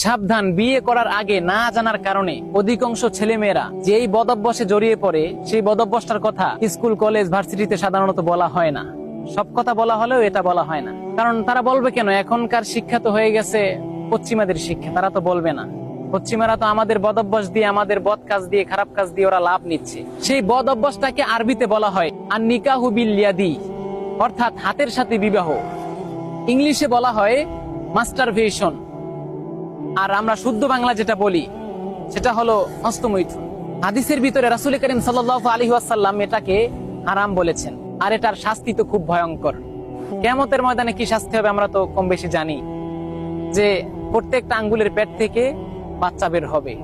সাবধান, বিয়ে করার আগে না জানার কারণে অধিকাংশ ছেলেমেয়েরা যে এই বদভ্যাসে জড়িয়ে পড়ে, সেই বদভ্যাসটার কথা স্কুল, কলেজ, ভার্সিটিতে সাধারণত বলা হয় না। সব কথা বলা হলেও এটা বলা হয় না, কারণ তারা বলবে কেন? এখনকার শিক্ষা তো হয়ে গেছে পশ্চিমাদের শিক্ষা, তারা তো বলবে না। পশ্চিমারা তো আমাদের বদভ্যাস দিয়ে, আমাদের বদ কাজ দিয়ে, খারাপ কাজ দিয়ে ওরা লাভ নিচ্ছে। সেই বদ অভ্যাসটাকে আরবিতে বলা হয় আর নিকাহু বিল ইয়াদি, অর্থাৎ হাতের সাথে বিবাহ। ইংলিশে বলা হয় মাস্টারবেশন, আর আমরা শুদ্ধ বাংলা যেটা বলি সেটা হলো হস্তমৈথুন। হাদিসের ভিতরে রাসূল করিম সাল্লাল্লাহু আলাইহি ওয়াসাল্লাম এটাকে হারাম বলেছেন, আর এটার শাস্তি তো খুব ভয়ঙ্কর। কিয়ামতের ময়দানে কি শাস্তি হবে আমরা তো কম বেশি জানি, যে প্রত্যেকটা আঙ্গুলের পেট থেকে বাচ্চা বের হবে,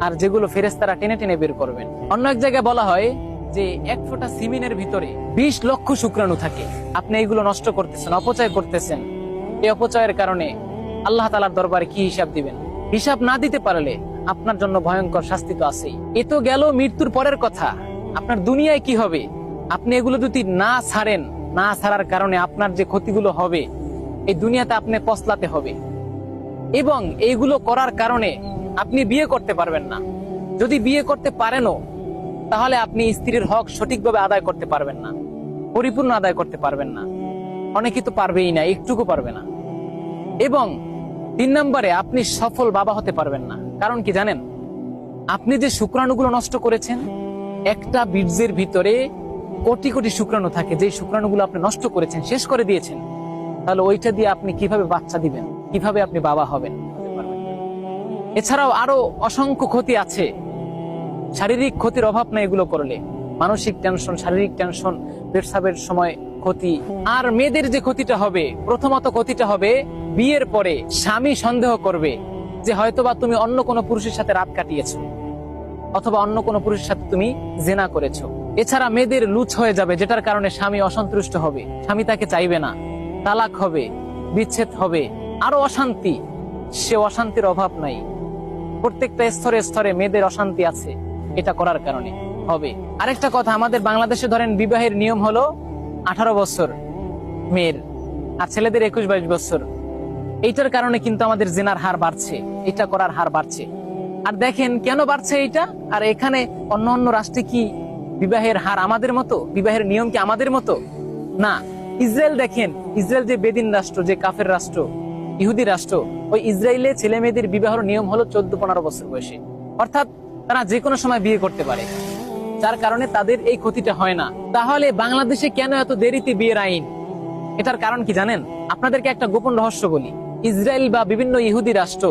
আর যেগুলো ফেরেশতারা টেনে টেনে বের করবেন। অন্য এক জায়গায় বলা হয় যে এক ফোঁটা সিমিনের ভিতরে 20 লক্ষ শুক্রাণু থাকে। আপনি এইগুলো নষ্ট করতেছেন, অপচয় করতেছেন। এই অপচয়ের কারণে আল্লাহ তাআলার দরবারে কি হিসাব দিবেন? হিসাব না দিতে পারলে আপনার জন্য ভয়ঙ্কর শাস্তি তো আছেই। এ তো গেল মৃত্যুর পরের কথা। আপনার দুনিয়ায় কি হবে? আপনি এগুলো যদি না ছাড়েন, না ছাড়ার কারণে আপনার যে ক্ষতিগুলো হবে এই দুনিয়াতে আপনি পছলাতে হবে, এবং এইগুলো করার কারণে আপনি বিয়ে করতে পারবেন না। যদি বিয়ে করতে পারেনও, তাহলে আপনি স্ত্রীর হক সঠিকভাবে আদায় করতে পারবেন না, পরিপূর্ণ আদায় করতে পারবেন না। অনেকে তো পারবেই না, একটুকু পারবে না। এবং 3 নম্বরে আপনি সফল বাবা হতে পারবেন না। কারণ কি জানেন? আপনি যে শুক্রাণুগুলো নষ্ট করেছেন, একটা বীর্যের ভিতরে কোটি কোটি শুক্রাণু থাকে, যে শুক্রাণুগুলো আপনি নষ্ট করেছেন, শেষ করে দিয়েছেন। তাহলে ওইটা দিয়ে আপনি কিভাবে বাচ্চা দিবেন? কিভাবে আপনি বাবা হবেন? এছাড়াও আরো অসংখ্য ক্ষতি আছে। শারীরিক ক্ষতির অভাব নাই এগুলো করলে। মানসিক টেনশন, শারীরিক টেনশন, পেশাবের সময় ক্ষতি। আর মেয়েদের যে ক্ষতিটা হবে, প্রথমত ক্ষতিটা হবে বিয়ের পরে স্বামী সন্দেহ করবে যে হয়তোবা তুমি অন্য কোনো পুরুষের সাথে রাত কাটিয়েছো, অথবা অন্য কোনো পুরুষের সাথে তুমি জেনা করেছো। এছাড়া মেয়েদের লুচ হয়ে যাবে, যেটার কারণে স্বামী অসন্তুষ্ট হবে, স্বামী তাকে চাইবে না, তালাক হবে, বিচ্ছেদ হবে, আরো অশান্তি। সে অশান্তির অভাব নাই। প্রত্যেকটা স্তরে স্তরে মেয়েদের অশান্তি আছে, এটা করার কারণে হবে। আরেকটা কথা, আমাদের বাংলাদেশে ধরেন বিবাহের নিয়ম হলো 18 বছর মেয়ের, আর ছেলেদের 21-22 বছর। এইটার কারণে কিন্তু আমাদের জেনার হার বাড়ছে, এটা করার হার বাড়ছে। আর দেখেন কেন বাড়ছে এইটা? আর এখানে অন্য অন্য রাষ্ট্রে কি বিবাহের হার আমাদের মতো? বিবাহের নিয়ম কি আমাদের মতো? না। ইসরায়েল দেখেন, ইসরায়েল যে বেদিন রাষ্ট্র, যে কাফের রাষ্ট্র, ইহুদি রাষ্ট্র, ওই ইসরায়েলে ছেলে মেয়েদের বিবাহের নিয়ম হলো 14-15 বছর বয়সে। অর্থাৎ তারা যে কোনো সময় বিয়ে করতে পারে, যার কারণে তাদের এই ক্ষতিটা হয় না। তাহলে বাংলাদেশে কেন এত দেরিতে বিয়ের আইন? এটার কারণ কি জানেন? আপনাদেরকে একটা গোপন রহস্য বলি। ইসরায়েল বা বিভিন্ন ইহুদি রাষ্ট্র